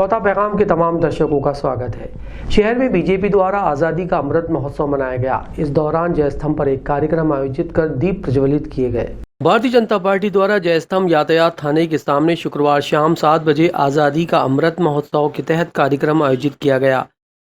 चौथा पैगाम के तमाम दर्शकों का स्वागत है। शहर में बीजेपी द्वारा आज़ादी का अमृत महोत्सव मनाया गया। इस दौरान जय स्तंभ पर एक कार्यक्रम आयोजित कर दीप प्रज्वलित किए गए। भारतीय जनता पार्टी द्वारा जय स्तंभ यातायात थाने के सामने शुक्रवार शाम 7 बजे आज़ादी का अमृत महोत्सव के तहत कार्यक्रम आयोजित किया गया।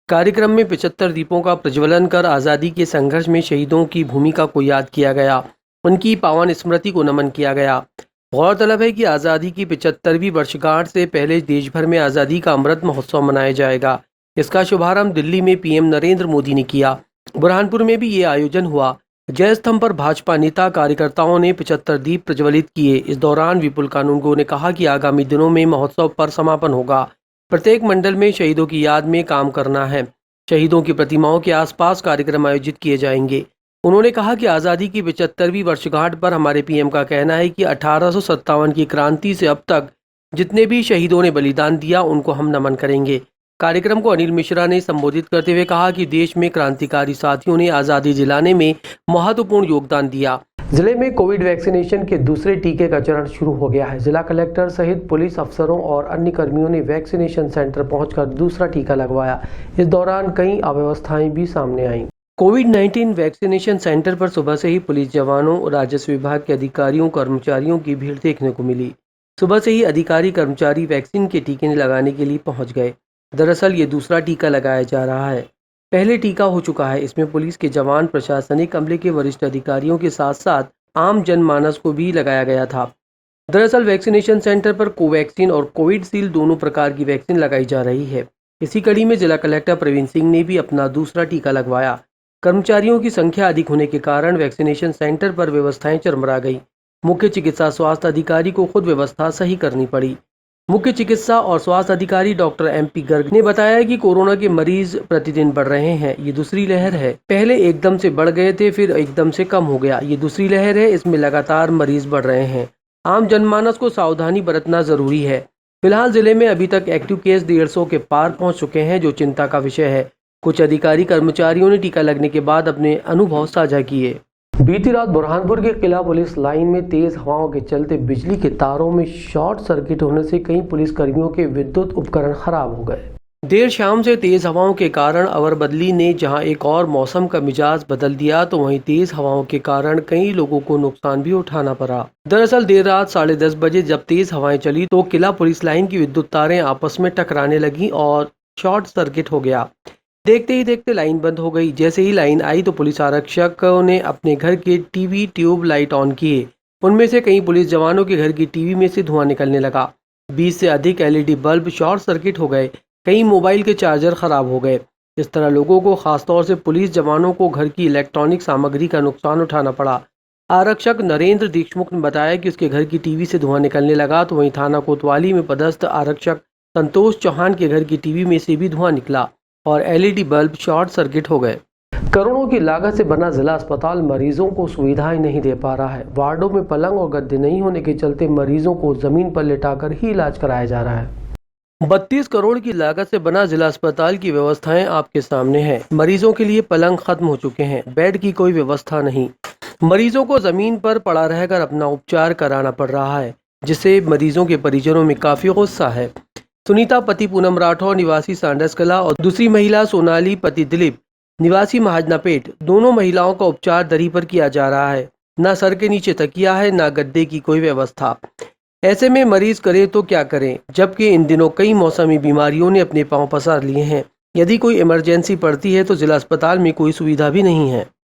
कार्यक्रम में 75 दीपों का प्रज्वलन कर आज़ादी के संघर्ष में शहीदों की भूमिका को याद किया गया, उनकी पावन स्मृति को नमन किया गया। गौरतलब है कि आज़ादी की 75वीं वर्षगांठ से पहले देश भर में आज़ादी का अमृत महोत्सव मनाया जाएगा। इसका शुभारंभ दिल्ली में पीएम नरेंद्र मोदी ने किया। बुरहानपुर में भी ये आयोजन हुआ। जय स्तंभ पर भाजपा नेता कार्यकर्ताओं ने 75 दीप प्रज्वलित किए। इस दौरान विपुल कानूनगो ने कहा कि आगामी दिनों में महोत्सव पर समापन होगा। प्रत्येक मंडल में शहीदों की याद में काम करना है। शहीदों की प्रतिमाओं के आसपास कार्यक्रम आयोजित किए जाएंगे। उन्होंने कहा कि आज़ादी की 75वीं वर्षगांठ पर हमारे पीएम का कहना है कि 1857 की क्रांति से अब तक जितने भी शहीदों ने बलिदान दिया उनको हम नमन करेंगे। कार्यक्रम को अनिल मिश्रा ने संबोधित करते हुए कहा कि देश में क्रांतिकारी साथियों ने आज़ादी दिलाने में महत्वपूर्ण योगदान दिया। जिले में कोविड वैक्सीनेशन के दूसरे टीके का चरण शुरू हो गया है। जिला कलेक्टर सहित पुलिस अफसरों और अन्य कर्मियों ने वैक्सीनेशन सेंटर पहुंचकर दूसरा टीका लगवाया। इस दौरान कई अव्यवस्थाएं भी सामने आईं। कोविड-19 वैक्सीनेशन सेंटर पर सुबह से ही पुलिस जवानों और राजस्व विभाग के अधिकारियों कर्मचारियों की भीड़ देखने को मिली। सुबह से ही अधिकारी कर्मचारी वैक्सीन के टीके लगाने के लिए पहुंच गए। दरअसल ये दूसरा टीका लगाया जा रहा है। पहले टीका हो चुका है। इसमें पुलिस के जवान, प्रशासनिक अमले के वरिष्ठ अधिकारियों के साथ साथ आम जनमानस को भी लगाया गया था। दरअसल वैक्सीनेशन सेंटर पर कोवैक्सीन और कोविडशील्ड दोनों प्रकार की वैक्सीन लगाई जा रही है। इसी कड़ी में जिला कलेक्टर प्रवीण सिंह ने भी अपना दूसरा टीका लगवाया। कर्मचारियों की संख्या अधिक होने के कारण वैक्सीनेशन सेंटर पर व्यवस्थाएं चरमरा गई। मुख्य चिकित्सा स्वास्थ्य अधिकारी को खुद व्यवस्था सही करनी पड़ी। मुख्य चिकित्सा और स्वास्थ्य अधिकारी डॉक्टर MP गर्ग ने बताया कि कोरोना के मरीज प्रतिदिन बढ़ रहे हैं। ये दूसरी लहर है। पहले एकदम से बढ़ गए थे, फिर एकदम से कम हो गया। ये दूसरी लहर है। इसमें लगातार मरीज बढ़ रहे हैं। आम जनमानस को सावधानी बरतना जरूरी है। फिलहाल जिले में अभी तक एक्टिव केस 150 के पार पहुँच चुके हैं, जो चिंता का विषय है। कुछ अधिकारी कर्मचारियों ने टीका लगने के बाद अपने अनुभव साझा किए। बीती रात बुरहानपुर के किला पुलिस लाइन में तेज हवाओं के चलते बिजली के तारों में शॉर्ट सर्किट होने से कई पुलिसकर्मियों के विद्युत उपकरण खराब हो गए। देर शाम से तेज हवाओं के कारण अवर बदली ने जहां एक और मौसम का मिजाज बदल दिया, तो वहीं तेज हवाओं के कारण कई लोगों को नुकसान भी उठाना पड़ा। दरअसल देर रात 10:30 बजे जब तेज हवाएं चली तो किला पुलिस लाइन की विद्युत तारें आपस में टकराने लगी और शॉर्ट सर्किट हो गया। देखते ही देखते लाइन बंद हो गई। जैसे ही लाइन आई तो पुलिस आरक्षकों ने अपने घर के टीवी ट्यूब लाइट ऑन किए। उनमें से कई पुलिस जवानों के घर की टीवी में से धुआं निकलने लगा। 20 से अधिक LED बल्ब शॉर्ट सर्किट हो गए। कई मोबाइल के चार्जर खराब हो गए। इस तरह लोगों को, खासतौर से पुलिस जवानों को घर की इलेक्ट्रॉनिक सामग्री का नुकसान उठाना पड़ा। आरक्षक नरेंद्र देशमुख ने बताया कि उसके घर की टीवी से धुआं निकलने लगा, तो वहीं थाना कोतवाली में पदस्थ आरक्षक संतोष चौहान के घर की टीवी में से भी धुआं निकला और LED बल्ब शॉर्ट सर्किट हो गए। करोड़ों की लागत से बना जिला अस्पताल मरीजों को सुविधाएं नहीं दे पा रहा है। वार्डों में पलंग और गद्दे नहीं होने के चलते मरीजों को जमीन पर लेटाकर ही इलाज कराया जा रहा है। 32 करोड़ की लागत से बना जिला अस्पताल की व्यवस्थाएं आपके सामने हैं। मरीजों के लिए पलंग खत्म हो चुके हैं, बेड की कोई व्यवस्था नहीं। मरीजों को जमीन पर पड़ा रहकर अपना उपचार कराना पड़ रहा है, जिससे मरीजों के परिजनों में काफी गुस्सा है। सुनीता पति पूनम राठौर निवासी सांडस कला और दूसरी महिला सोनाली पति दिलीप निवासी महाजनापेट, दोनों महिलाओं का उपचार दरी पर किया जा रहा है। न सर के नीचे तकिया है, न गद्दे की कोई व्यवस्था। ऐसे में मरीज करे तो क्या करें, जबकि इन दिनों कई मौसमी बीमारियों ने अपने पांव पसार लिए हैं। यदि कोई इमरजेंसी पड़ती है तो जिला अस्पताल में कोई सुविधा भी नहीं है।